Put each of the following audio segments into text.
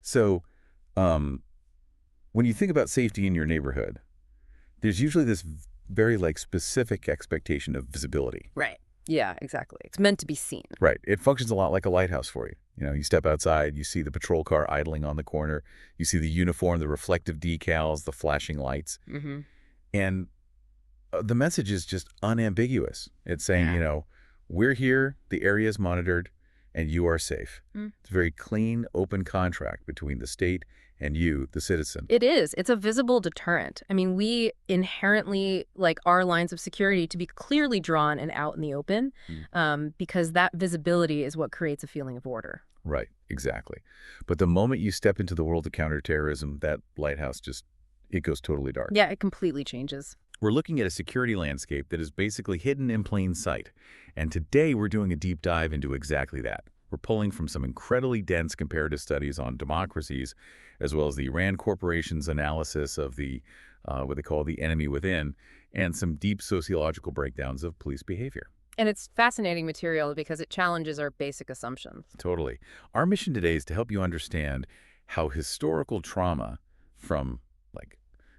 So, um, when you think about safety in your neighborhood, there's usually this very specific expectation of visibility. Right. Yeah, exactly. It's meant to be seen. Right. It functions a lot like a lighthouse for you. You step outside, you see the patrol car idling on the corner, you see the uniform, the reflective decals, the flashing lights. Mm-hmm. And the message is just unambiguous. It's saying, Yeah. we're here, the area is monitored, and you are safe. Mm. It's a very clean, open contract between the state and you, the citizen. It is. It's a visible deterrent. I mean, we inherently like our lines of security to be clearly drawn and out in the open because that visibility is what creates a feeling of order. Right, exactly. But the moment you step into the world of counterterrorism, that lighthouse it goes totally dark. Yeah, it completely changes. We're looking at a security landscape that is basically hidden in plain sight. And today we're doing a deep dive into exactly that. We're pulling from some incredibly dense comparative studies on democracies, as well as the Iran Corporation's analysis of the what they call the enemy within, and some deep sociological breakdowns of police behavior. And it's fascinating material because it challenges our basic assumptions. Totally. Our mission today is to help you understand how historical trauma, from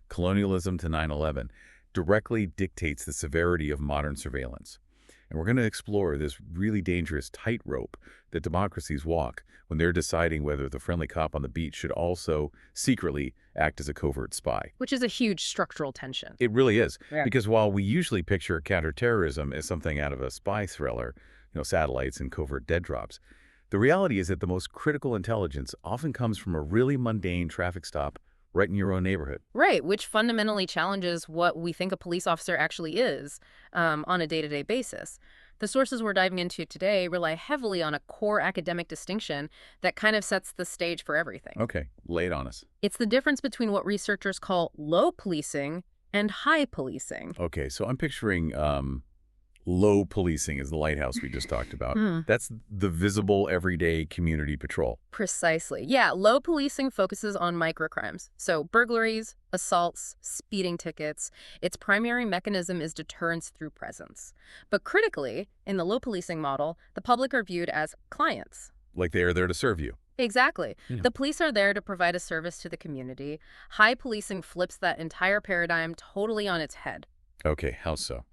colonialism to 9/11, directly dictates the severity of modern surveillance. And we're going to explore this really dangerous tightrope that democracies walk when they're deciding whether the friendly cop on the beat should also secretly act as a covert spy. Which is a huge structural tension. It really is. Yeah. Because while we usually picture counterterrorism as something out of a spy thriller, satellites and covert dead drops, the reality is that the most critical intelligence often comes from a really mundane traffic stop right in your own neighborhood. Right, which fundamentally challenges what we think a police officer actually is on a day-to-day basis. The sources we're diving into today rely heavily on a core academic distinction that kind of sets the stage for everything. Okay, lay it on us. It's the difference between what researchers call low policing and high policing. Okay, so I'm picturing low policing is the lighthouse we just talked about. That's the visible, everyday community patrol. Precisely. Yeah, low policing focuses on microcrimes. So burglaries, assaults, speeding tickets. Its primary mechanism is deterrence through presence. But critically, in the low policing model, the public are viewed as clients. Like they are there to serve you. Exactly. Yeah. The police are there to provide a service to the community. High policing flips that entire paradigm totally on its head. Okay, how so?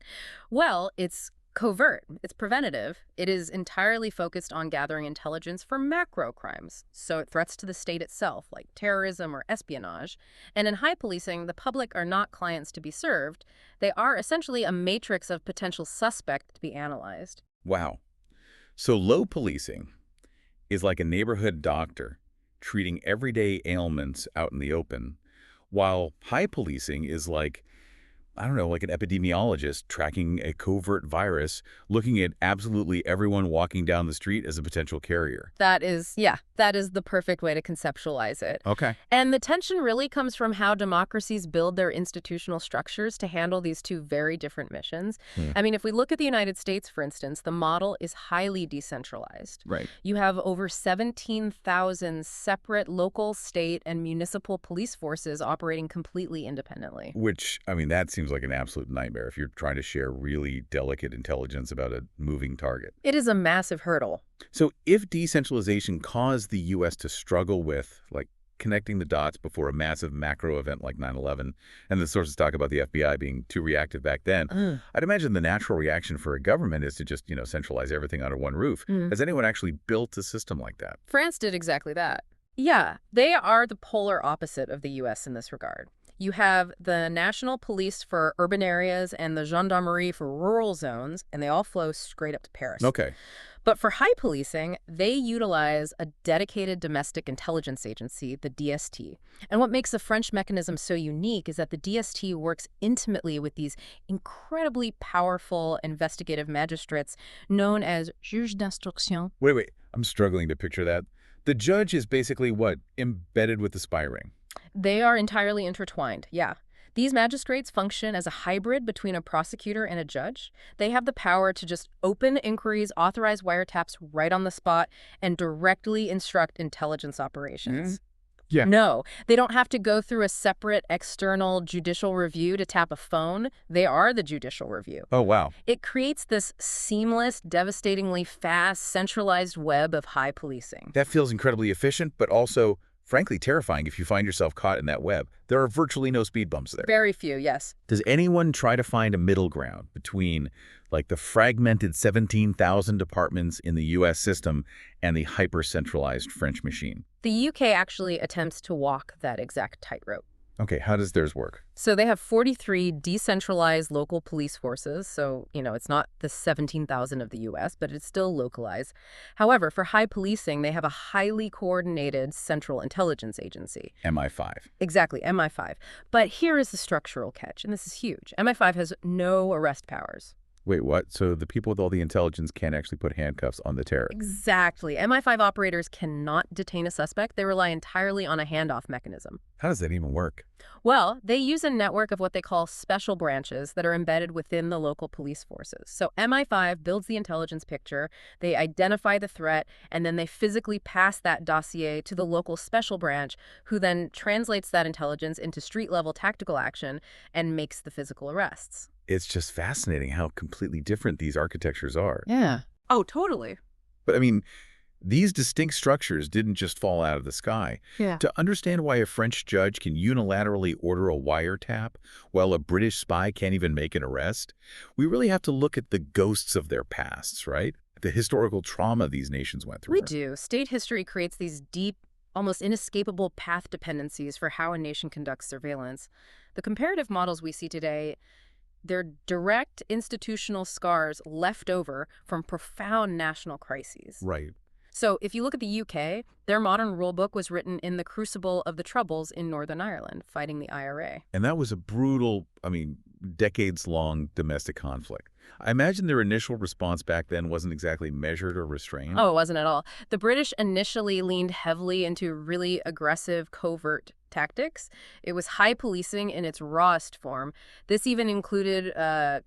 Well, it's covert. It's preventative. It is entirely focused on gathering intelligence for macro crimes, so threats to the state itself, like terrorism or espionage. And in high policing, the public are not clients to be served. They are essentially a matrix of potential suspects to be analyzed. Wow. So low policing is like a neighborhood doctor treating everyday ailments out in the open, while high policing is like an epidemiologist tracking a covert virus, looking at absolutely everyone walking down the street as a potential carrier. That is the perfect way to conceptualize it. Okay. And the tension really comes from how democracies build their institutional structures to handle these two very different missions. I mean, if we look at the United States, for instance, the model is highly decentralized. Right. You have over 17,000 separate local, state, and municipal police forces operating completely independently. Which, that seems like an absolute nightmare if you're trying to share really delicate intelligence about a moving target. It is a massive hurdle. So if decentralization caused the U.S. to struggle with, connecting the dots before a massive macro event like 9/11, and the sources talk about the FBI being too reactive back then, I'd imagine the natural reaction for a government is to just, centralize everything under one roof. Has anyone actually built a system like that? France did exactly that. Yeah, they are the polar opposite of the U.S. in this regard. You have the National Police for urban areas and the Gendarmerie for rural zones, and they all flow straight up to Paris. Okay. But for high policing, they utilize a dedicated domestic intelligence agency, the DST. And what makes the French mechanism so unique is that the DST works intimately with these incredibly powerful investigative magistrates known as juges d'instruction. Wait. I'm struggling to picture that. The judge is basically what? Embedded with the spy ring. They are entirely intertwined, yeah. These magistrates function as a hybrid between a prosecutor and a judge. They have the power to just open inquiries, authorize wiretaps right on the spot, and directly instruct intelligence operations. Yeah. No, they don't have to go through a separate external judicial review to tap a phone. They are the judicial review. Oh, wow. It creates this seamless, devastatingly fast, centralized web of high policing. That feels incredibly efficient, but also frankly terrifying if you find yourself caught in that web. There are virtually no speed bumps there. Very few, yes. Does anyone try to find a middle ground between, like, the fragmented 17,000 departments in the U.S. system and the hyper-centralized French machine? The UK actually attempts to walk that exact tightrope. Okay, how does theirs work? So they have 43 decentralized local police forces. So, it's not the 17,000 of the U.S., but it's still localized. However, for high policing, they have a highly coordinated central intelligence agency. MI5. Exactly, MI5. But here is the structural catch, and this is huge. MI5 has no arrest powers. Wait, what? So the people with all the intelligence can't actually put handcuffs on the terror? Exactly. MI5 operators cannot detain a suspect. They rely entirely on a handoff mechanism. How does that even work? Well, they use a network of what they call special branches that are embedded within the local police forces. So MI5 builds the intelligence picture, they identify the threat, and then they physically pass that dossier to the local special branch, who then translates that intelligence into street-level tactical action and makes the physical arrests. It's just fascinating how completely different these architectures are. Yeah. Oh, totally. But I mean, these distinct structures didn't just fall out of the sky. Yeah. To understand why a French judge can unilaterally order a wiretap while a British spy can't even make an arrest, we really have to look at the ghosts of their pasts, right? The historical trauma these nations went through. We do. State history creates these deep, almost inescapable path dependencies for how a nation conducts surveillance. The comparative models we see today, they're direct institutional scars left over from profound national crises. Right. So if you look at the UK, their modern rulebook was written in the crucible of the Troubles in Northern Ireland, fighting the IRA. And that was a brutal, decades-long domestic conflict. I imagine their initial response back then wasn't exactly measured or restrained. Oh, it wasn't at all. The British initially leaned heavily into really aggressive, covert tactics. It was high policing in its rawest form. This even included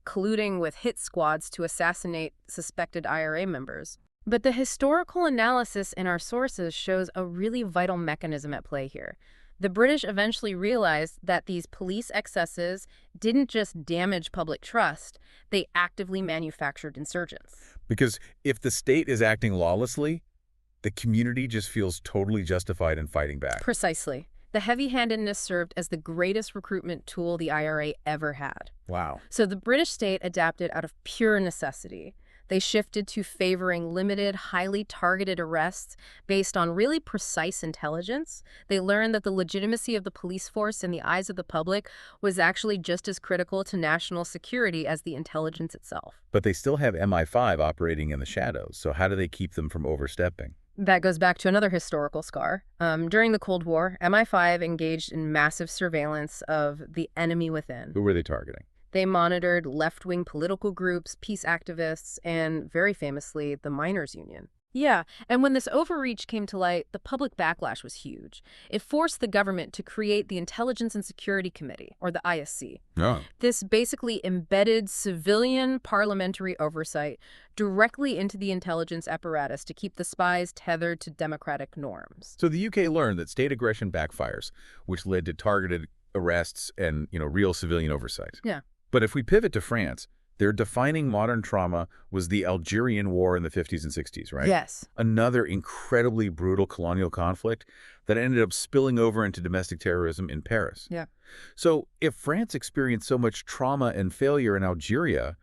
colluding with hit squads to assassinate suspected IRA members. But the historical analysis in our sources shows a really vital mechanism at play here. The British eventually realized that these police excesses didn't just damage public trust, they actively manufactured insurgents. Because if the state is acting lawlessly, the community just feels totally justified in fighting back. Precisely. The heavy-handedness served as the greatest recruitment tool the IRA ever had. Wow. So the British state adapted out of pure necessity. They shifted to favoring limited, highly targeted arrests based on really precise intelligence. They learned that the legitimacy of the police force in the eyes of the public was actually just as critical to national security as the intelligence itself. But they still have MI5 operating in the shadows, so how do they keep them from overstepping? That goes back to another historical scar. During the Cold War, MI5 engaged in massive surveillance of the enemy within. Who were they targeting? They monitored left-wing political groups, peace activists, and, very famously, the miners' union. Yeah, and when this overreach came to light, the public backlash was huge. It forced the government to create the Intelligence and Security Committee, or the ISC. Oh. This basically embedded civilian parliamentary oversight directly into the intelligence apparatus to keep the spies tethered to democratic norms. So the UK learned that state aggression backfires, which led to targeted arrests and, real civilian oversight. Yeah. But if we pivot to France, their defining modern trauma was the Algerian War in the 50s and 60s, right? Yes. Another incredibly brutal colonial conflict that ended up spilling over into domestic terrorism in Paris. Yeah. So if France experienced so much trauma and failure in Algeria,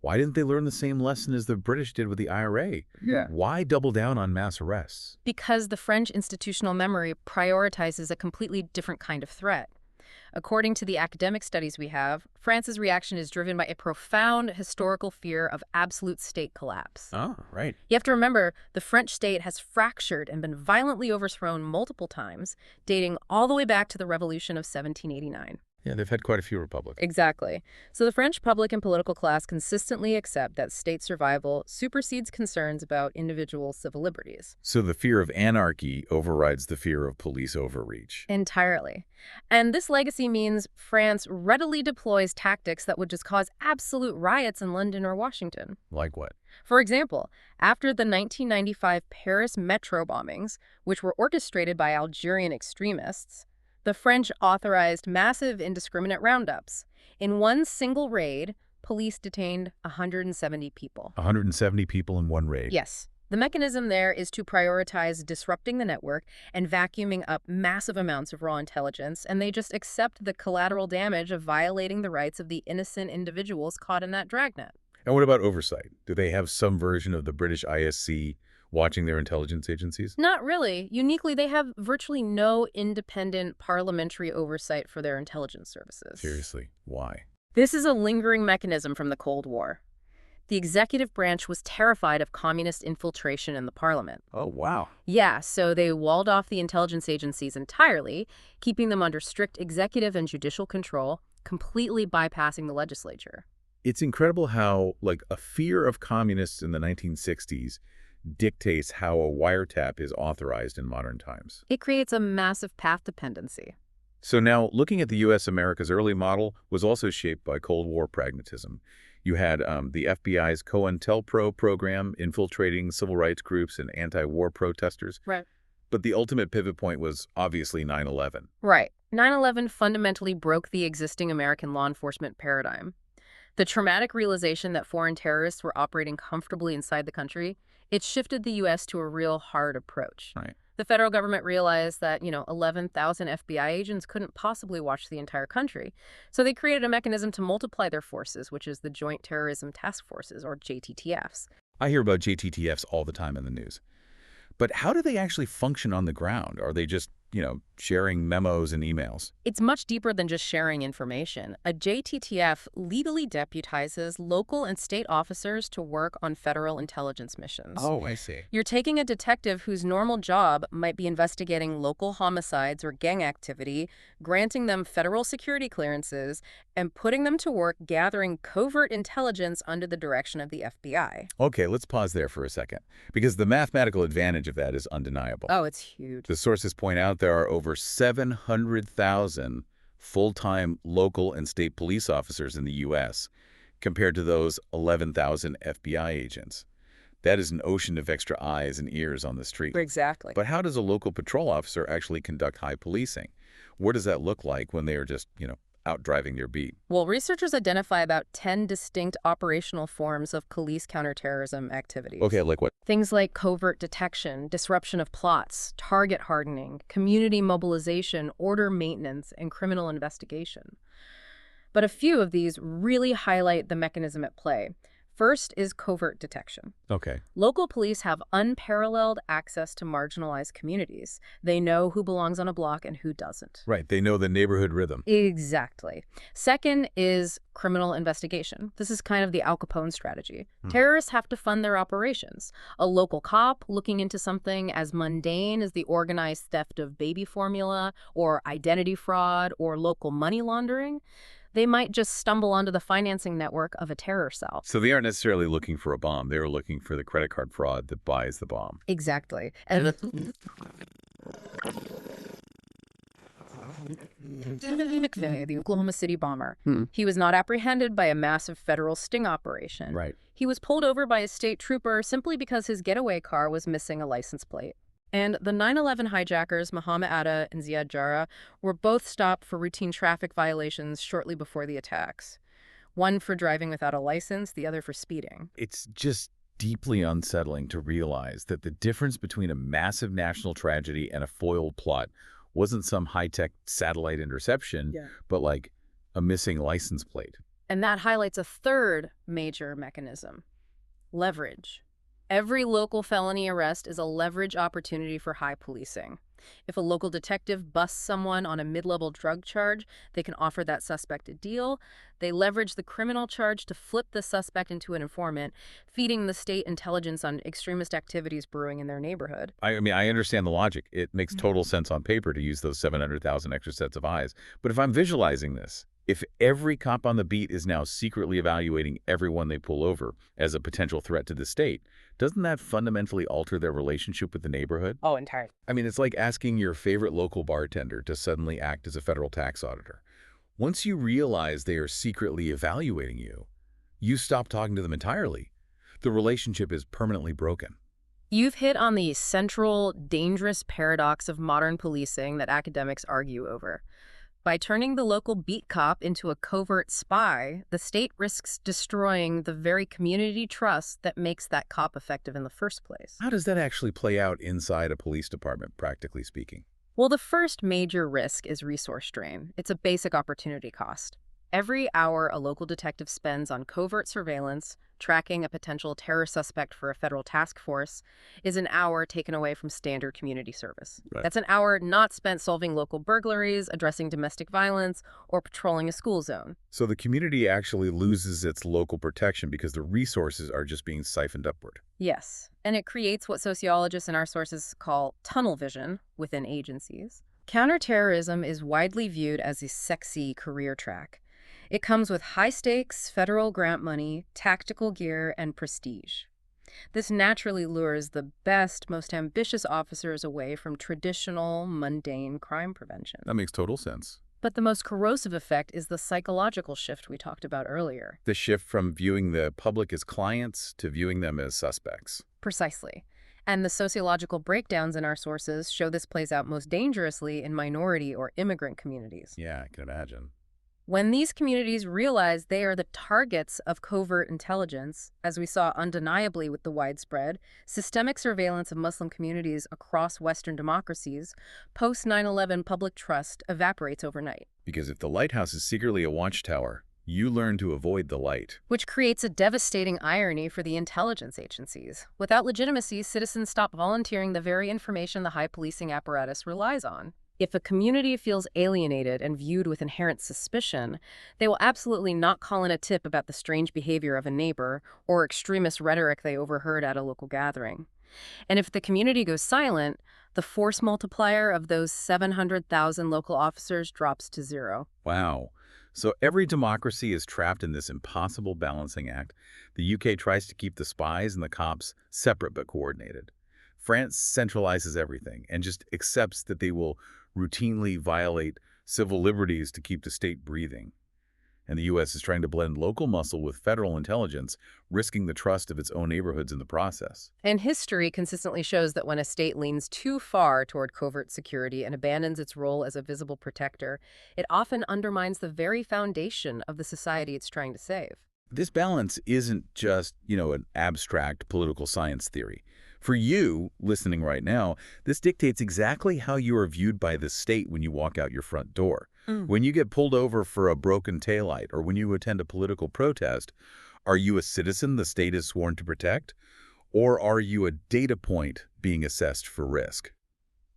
why didn't they learn the same lesson as the British did with the IRA? Yeah. Why double down on mass arrests? Because the French institutional memory prioritizes a completely different kind of threat. According to the academic studies we have, France's reaction is driven by a profound historical fear of absolute state collapse. Oh, right. You have to remember, the French state has fractured and been violently overthrown multiple times, dating all the way back to the Revolution of 1789. Yeah, they've had quite a few republics. Exactly. So the French public and political class consistently accept that state survival supersedes concerns about individual civil liberties. So the fear of anarchy overrides the fear of police overreach. Entirely. And this legacy means France readily deploys tactics that would just cause absolute riots in London or Washington. Like what? For example, after the 1995 Paris metro bombings, which were orchestrated by Algerian extremists, the French authorized massive indiscriminate roundups. In one single raid, police detained 170 people. 170 people in one raid. Yes. The mechanism there is to prioritize disrupting the network and vacuuming up massive amounts of raw intelligence, and they just accept the collateral damage of violating the rights of the innocent individuals caught in that dragnet. And what about oversight? Do they have some version of the British ISC watching their intelligence agencies? Not really. Uniquely, they have virtually no independent parliamentary oversight for their intelligence services. Seriously, why? This is a lingering mechanism from the Cold War. The executive branch was terrified of communist infiltration in the parliament. Oh, wow. Yeah, so they walled off the intelligence agencies entirely, keeping them under strict executive and judicial control, completely bypassing the legislature. It's incredible how, like, a fear of communists in the 1960s dictates how a wiretap is authorized in modern times. It creates a massive path dependency. So now, looking at the U.S., America's early model was also shaped by Cold War pragmatism. You had the FBI's COINTELPRO program infiltrating civil rights groups and anti-war protesters. Right. But the ultimate pivot point was obviously 9/11. Right. 9/11 fundamentally broke the existing American law enforcement paradigm. The traumatic realization that foreign terrorists were operating comfortably inside the country, it shifted the U.S. to a real hard approach. Right. The federal government realized that, 11,000 FBI agents couldn't possibly watch the entire country. So they created a mechanism to multiply their forces, which is the Joint Terrorism Task Forces, or JTTFs. I hear about JTTFs all the time in the news. But how do they actually function on the ground? Are they just, sharing memos and emails? It's much deeper than just sharing information. A JTTF legally deputizes local and state officers to work on federal intelligence missions. Oh, I see. You're taking a detective whose normal job might be investigating local homicides or gang activity, granting them federal security clearances, and putting them to work gathering covert intelligence under the direction of the FBI. Okay, let's pause there for a second, because the mathematical advantage of that is undeniable. Oh, it's huge. The sources point out there are over 700,000 full-time local and state police officers in the U.S., compared to those 11,000 FBI agents. That is an ocean of extra eyes and ears on the street. Exactly. But how does a local patrol officer actually conduct high policing? What does that look like when they are just, out driving their beat? Well, researchers identify about 10 distinct operational forms of police counterterrorism activities. Okay, like what? Things like covert detection, disruption of plots, target hardening, community mobilization, order maintenance, and criminal investigation. But a few of these really highlight the mechanism at play. First is covert detection. Okay. Local police have unparalleled access to marginalized communities. They know who belongs on a block and who doesn't. Right, they know the neighborhood rhythm. Exactly. Second is criminal investigation. This is kind of the Al Capone strategy. Terrorists have to fund their operations. A local cop looking into something as mundane as the organized theft of baby formula or identity fraud or local money laundering, they might just stumble onto the financing network of a terror cell. So they aren't necessarily looking for a bomb. They are looking for the credit card fraud that buys the bomb. Exactly. And McVeigh, the Oklahoma City bomber, he was not apprehended by a massive federal sting operation. Right. He was pulled over by a state trooper simply because his getaway car was missing a license plate. And the 9/11 hijackers, Muhammad Atta and Ziad Jarrah, were both stopped for routine traffic violations shortly before the attacks. One for driving without a license, the other for speeding. It's just deeply unsettling to realize that the difference between a massive national tragedy and a foiled plot wasn't some high-tech satellite interception, but like a missing license plate. And that highlights a third major mechanism: leverage. Every local felony arrest is a leverage opportunity for high policing. If a local detective busts someone on a mid-level drug charge, they can offer that suspect a deal. They leverage the criminal charge to flip the suspect into an informant, feeding the state intelligence on extremist activities brewing in their neighborhood. I mean, I understand the logic. It makes total sense on paper to use those 700,000 extra sets of eyes. But if I'm visualizing this, if every cop on the beat is now secretly evaluating everyone they pull over as a potential threat to the state, doesn't that fundamentally alter their relationship with the neighborhood? Oh, entirely. I mean, it's like asking your favorite local bartender to suddenly act as a federal tax auditor. Once you realize they are secretly evaluating you, you stop talking to them entirely. The relationship is permanently broken. You've hit on the central, dangerous paradox of modern policing that academics argue over. By turning the local beat cop into a covert spy, the state risks destroying the very community trust that makes that cop effective in the first place. How does that actually play out inside a police department, practically speaking? Well, the first major risk is resource drain. It's a basic opportunity cost. Every hour a local detective spends on covert surveillance, tracking a potential terror suspect for a federal task force, is an hour taken away from standard community service. Right. That's an hour not spent solving local burglaries, addressing domestic violence, or patrolling a school zone. So the community actually loses its local protection because the resources are just being siphoned upward. Yes, and it creates what sociologists in our sources call tunnel vision within agencies. Counterterrorism is widely viewed as a sexy career track. It comes with high-stakes federal grant money, tactical gear, and prestige. This naturally lures the best, most ambitious officers away from traditional, mundane crime prevention. That makes total sense. But the most corrosive effect is the psychological shift we talked about earlier. The shift from viewing the public as clients to viewing them as suspects. Precisely. And the sociological breakdowns in our sources show this plays out most dangerously in minority or immigrant communities. Yeah, I can imagine. When these communities realize they are the targets of covert intelligence, as we saw undeniably with the widespread, systemic surveillance of Muslim communities across Western democracies, post-9/11 public trust evaporates overnight. Because if the lighthouse is secretly a watchtower, you learn to avoid the light. Which creates a devastating irony for the intelligence agencies. Without legitimacy, citizens stop volunteering the very information the high policing apparatus relies on. If a community feels alienated and viewed with inherent suspicion, they will absolutely not call in a tip about the strange behavior of a neighbor or extremist rhetoric they overheard at a local gathering. And if the community goes silent, the force multiplier of those 700,000 local officers drops to zero. Wow. So every democracy is trapped in this impossible balancing act. The UK tries to keep the spies and the cops separate but coordinated. France centralizes everything and just accepts that they will routinely violate civil liberties to keep the state breathing. And the U.S. is trying to blend local muscle with federal intelligence, risking the trust of its own neighborhoods in the process. And history consistently shows that when a state leans too far toward covert security and abandons its role as a visible protector, it often undermines the very foundation of the society it's trying to save. This balance isn't just, an abstract political science theory. For you, listening right now, this dictates exactly how you are viewed by the state when you walk out your front door. When you get pulled over for a broken taillight or when you attend a political protest, are you a citizen the state is sworn to protect? Or are you a data point being assessed for risk?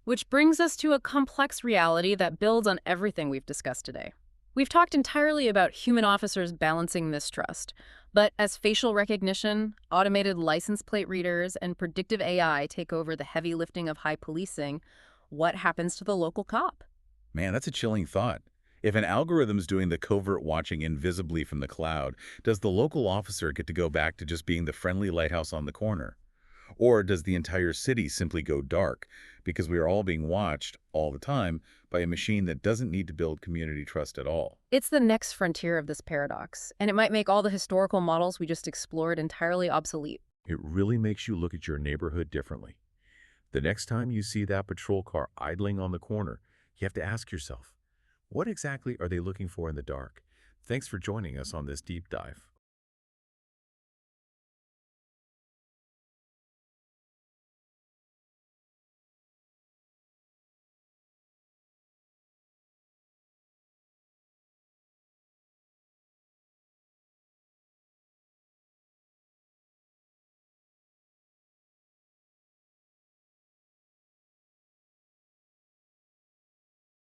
Which brings us to a complex reality that builds on everything we've discussed today. We've talked entirely about human officers balancing mistrust, but as facial recognition, automated license plate readers, and predictive AI take over the heavy lifting of high policing, what happens to the local cop? Man, that's a chilling thought. If an algorithm's doing the covert watching invisibly from the cloud, does the local officer get to go back to just being the friendly lighthouse on the corner? Or does the entire city simply go dark because we are all being watched all the time by a machine that doesn't need to build community trust at all? It's the next frontier of this paradox, and it might make all the historical models we just explored entirely obsolete. It really makes you look at your neighborhood differently. The next time you see that patrol car idling on the corner, you have to ask yourself, what exactly are they looking for in the dark? Thanks for joining us on this deep dive.